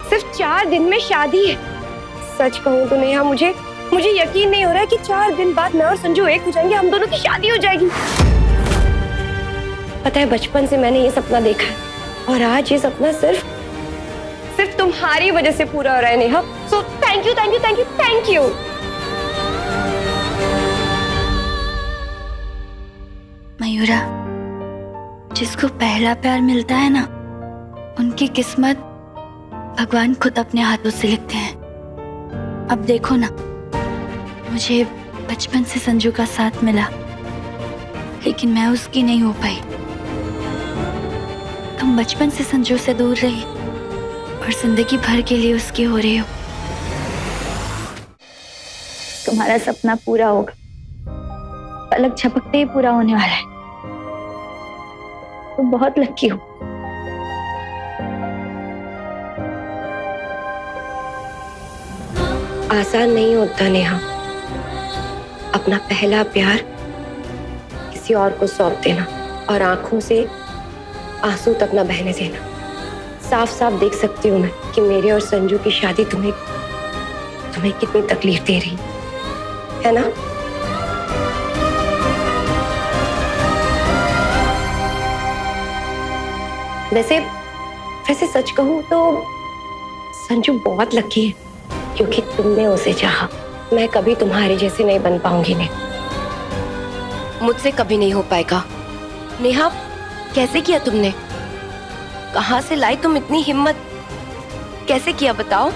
सिर्फ 4 दिन में शादी है। सच कहूँ तो नेहा, मुझे यकीन नहीं हो रहा है कि 4 दिन बाद मैं और संजू एक हो जाएंगे, हम दोनों की शादी हो जाएगी। पता है, बचपन से मैंने ये सपना देखा है और आज ये सपना सिर्फ तुम्हारी वजह से पूरा हो रहा है Neha. So thank you thank you thank you thank you. Mayura, जिसको पहला प्यार मिलता है ना, उनकी किस्मत भगवान खुद अपने हाथों से लिखते हैं। अब देखो ना, मुझे बचपन से संजू का साथ मिला, लेकिन मैं उसकी नहीं हो पाई। तुम बचपन से संजू से दूर रही और जिंदगी भर के लिए उसकी हो रही हो। तुम्हारा सपना पूरा होगा, पलक झपकते ही पूरा होने वाला है। तुम बहुत लकी हो। आसान नहीं होता नेहा, अपना पहला प्यार किसी और को सौंप देना और आंखों से आंसू तक न बहने देना। साफ साफ देख सकती हूँ मैं कि मेरे और संजू की शादी तुम्हें कितनी तकलीफ दे रही है ना। वैसे सच कहूँ तो संजू बहुत लकी है, क्योंकि तुमने उसे चाहा। मैं कभी तुम्हारे जैसे नहीं बन पाऊंगी ने, मुझसे कभी नहीं हो पाएगा। नेहा, कैसे किया तुमने? कहां से लाई तुम इतनी हिम्मत? कैसे किया बताओ?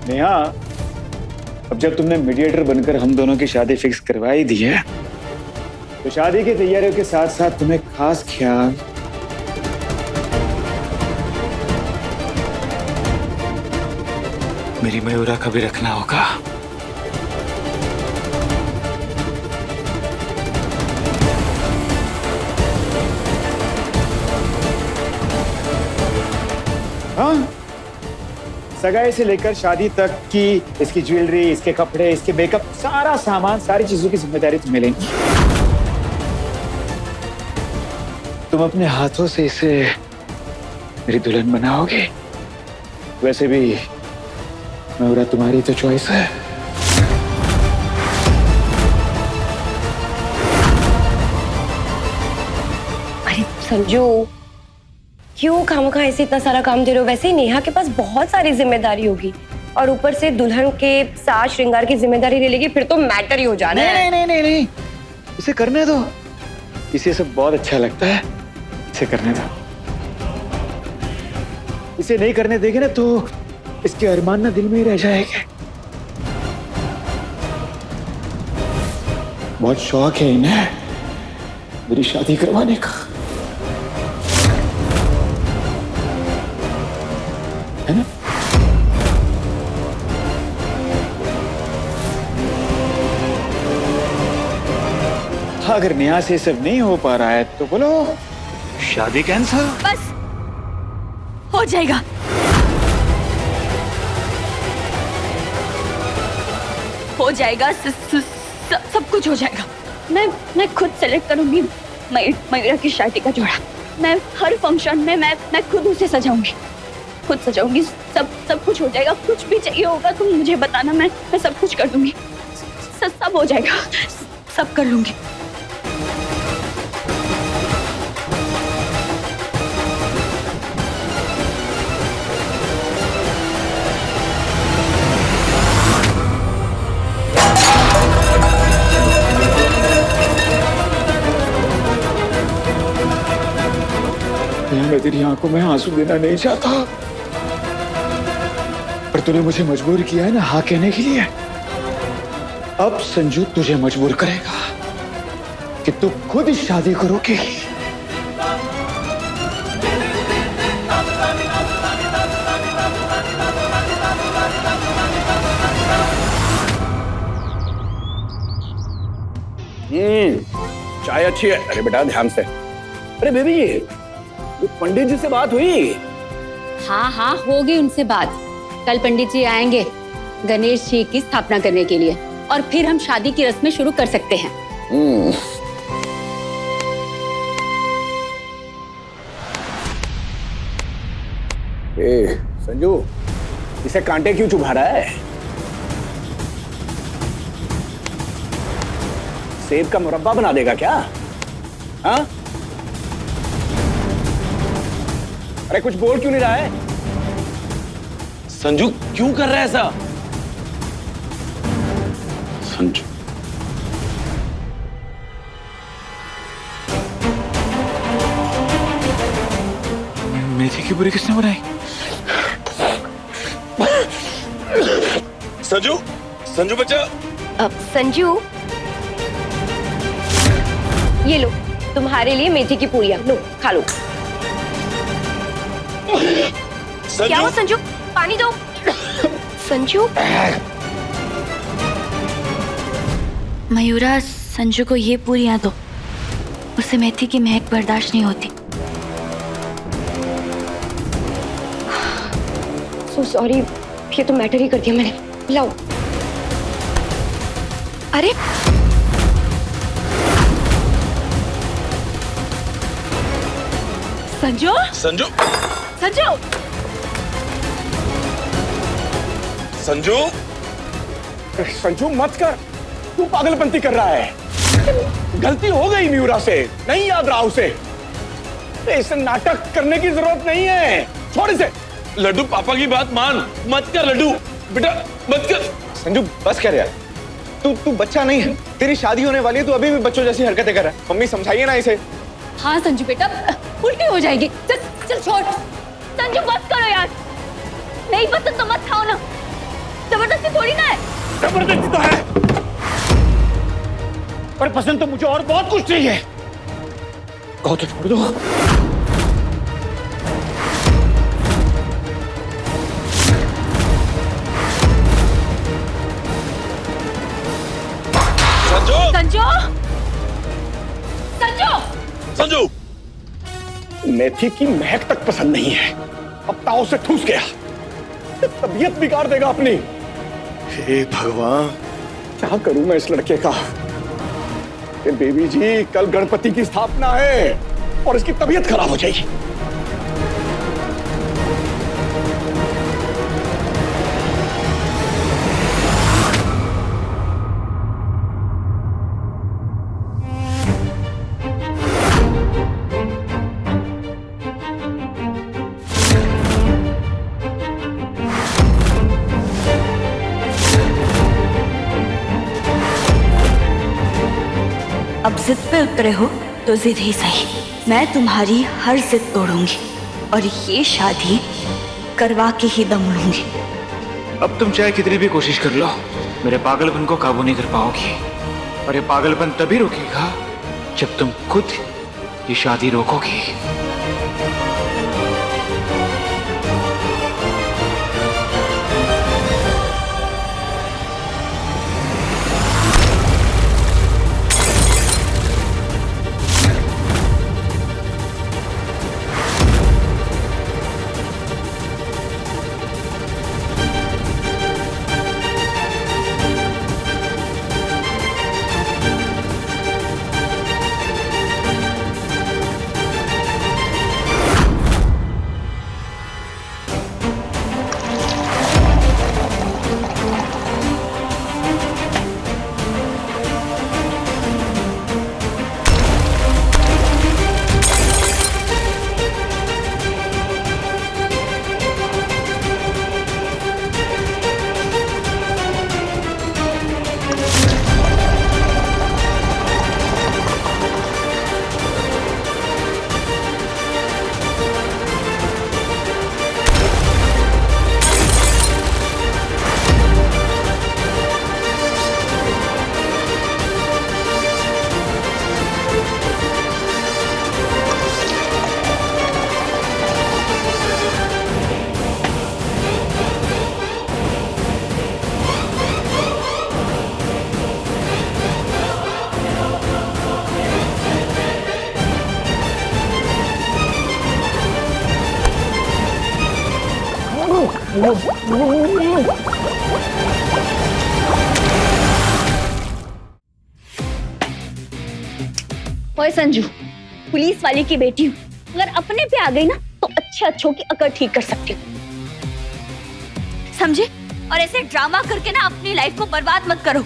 नेहा, अब जब तुमने मीडिएटर बनकर हम दोनों की शादी फिक्स करवा ही दी है, तो शादी की तैयारियों के साथ साथ तुम्हें खास ख्याल मेरी मयूरा का भी रखना होगा। हाँ, सगाई से लेकर शादी तक की इसकी ज्वेलरी, इसके कपड़े, इसके मेकअप, सारा सामान, सारी चीजों की जिम्मेदारी तुम्हें लेनी। तुम अपने हाथों से इसे मेरी दुल्हन बनाओगे। वैसे भी मयूरा तुम्हारी तो चॉइस है। अरे संजू, क्यों खामखा ऐसे इतना सारा काम दे रहे हो? वैसे ही नेहा के पास बहुत सारी जिम्मेदारी होगी और ऊपर से दुल्हन के साज श्रृंगार की जिम्मेदारी ले लेगी, फिर तो मैटर ही हो जाना है। नहीं, इसे करने दो। इसे सब बहुत अच्छा लगता है, इसे करने दो। इसे नहीं करने देंगे ना तो इसके अरमान ना दिल में ही रह जाएंगे। बहुत शौक है इन्हें मेरी शादी करवाने का, है ना? अगर नेहा से सब नहीं हो पा रहा है तो बोलो शादी कैंसल। बस हो जाएगा। हो जाएगा, सब कुछ हो जाएगा। मैं खुद सेलेक्ट करूंगी मयूरा की शादी का जोड़ा। मैं हर फंक्शन में मैं खुद उसे सजाऊंगी, खुद सजाऊंगी। सब कुछ हो जाएगा। कुछ भी चाहिए होगा तुम मुझे बताना, मैं सब कुछ कर दूंगी। सब हो जाएगा, सब कर लूंगी। मैं तेरी आंखों में आंसू देना नहीं चाहता, पर तूने मुझे मजबूर किया है ना हाँ कहने के लिए। अब संजू तुझे मजबूर करेगा कि तू खुद ही शादी करोगी। चाय अच्छी है। अरे बेटा ध्यान से। अरे बेबी, पंडित जी से बात हुई? हाँ हाँ, होगी उनसे बात। कल पंडित जी आएंगे गणेश जी की स्थापना करने के लिए, और फिर हम शादी की रस्में शुरू कर सकते हैं। ए, संजू, इसे कांटे क्यों चुभा रहा है? सेब का मुरब्बा बना देगा क्या? हाँ? अरे कुछ बोल क्यों नहीं रहा है? संजू क्यों कर रहा है ऐसा? संजू, मेथी की पूरी किसने बनाई? संजू, संजू बच्चा। संजू, ये लो तुम्हारे लिए मेथी की पूरियां, लो खा लो। क्या हुआ संजू? पानी दो। संजू, मयूरा, संजू को ये पूरियां दो, उसे मेथी की महक बर्दाश्त नहीं होती। सो सॉरी, ये तो मैटर ही कर दिया मैंने। लाओ। अरे संजू, संजू, संजू, संजू, संजू मत कर, तू पागलपंती कर रहा है। गलती हो गई मयूरा से, नहीं याद रहा उसे। इसे नाटक करने की जरूरत नहीं है, छोड़ इसे। लड्डू पापा की बात मान, मत कर लड्डू, बेटा मत कर। संजू बस कर यार, तू बच्चा नहीं है, तेरी शादी होने वाली है, तू अभी भी बच्चों जैसी हरकतें कर रहा है। मम्मी समझाइए ना इसे। हाँ संजू बेटा, उल्टी हो जाएगी। चल चल छोड़। संजू बस करो यार, नहीं पसंद तो मत खाओ ना, जबरदस्ती थोड़ी ना है। जबरदस्ती तो है, पर पसंद तो मुझे और बहुत कुछ चाहिए। कहो तो छोड़ दो। संजू, संजू, संजू, संजू, मेथी की महक तक पसंद नहीं है, अब ताव से ठूस गया, तबीयत बिगाड़ देगा अपनी। हे भगवान, क्या करूं मैं इस लड़के का? ये बेबी जी, कल गणपति की स्थापना है और इसकी तबीयत खराब हो जाएगी। अब जिद पे उतरे हो तो जिद ही सही, मैं तुम्हारी हर जिद तोड़ूंगी और ये शादी करवा के ही दम लूंगी। अब तुम चाहे कितनी भी कोशिश कर लो, मेरे पागलपन को काबू नहीं कर पाओगी। और ये पागलपन तभी रुकेगा जब तुम खुद ये शादी रोकोगी। ओए संजू, पुलिस वाले की बेटी हूँ, अगर अपने पे आ गई ना तो अच्छे अच्छों की अकड़ ठीक कर सकती हूँ, समझे? और ऐसे ड्रामा करके ना अपनी लाइफ को बर्बाद मत करो।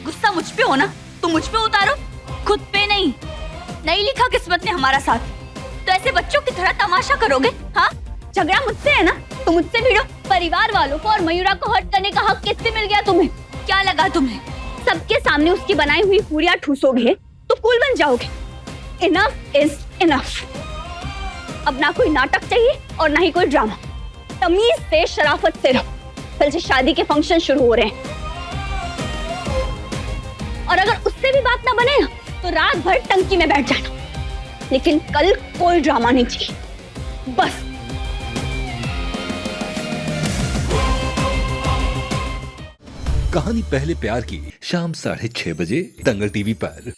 गुस्सा मुझ पे हो ना तो मुझ पे उतारो, खुद पे नहीं। नहीं लिखा किस्मत ने हमारा साथ, तो ऐसे बच्चों की तरह तमाशा करोगे? हाँ, झगड़ा मुझसे है ना तो मुझसे भिड़ो। परिवार वालों को और मयूरा को हर्ट करने का हक किससे मिल गया तुम्हें? क्या लगा तुम्हें सबके सामने उसकी बनाई हुई पूरियां ठूसोगे तो कूल बन जाओगे? Enough is enough. अब ना कोई नाटक चाहिए और ना ही कोई ड्रामा। तमीज से, शराफत से रहो। कल से शादी के फंक्शन शुरू हो रहे हैं, और अगर उससे भी बात ना बने ना तो रात भर टंकी में बैठ जाना, लेकिन कल कोई ड्रामा नहीं चाहिए, बस। कहानी पहले प्यार की शाम 6:30 बजे दंगल टीवी पर।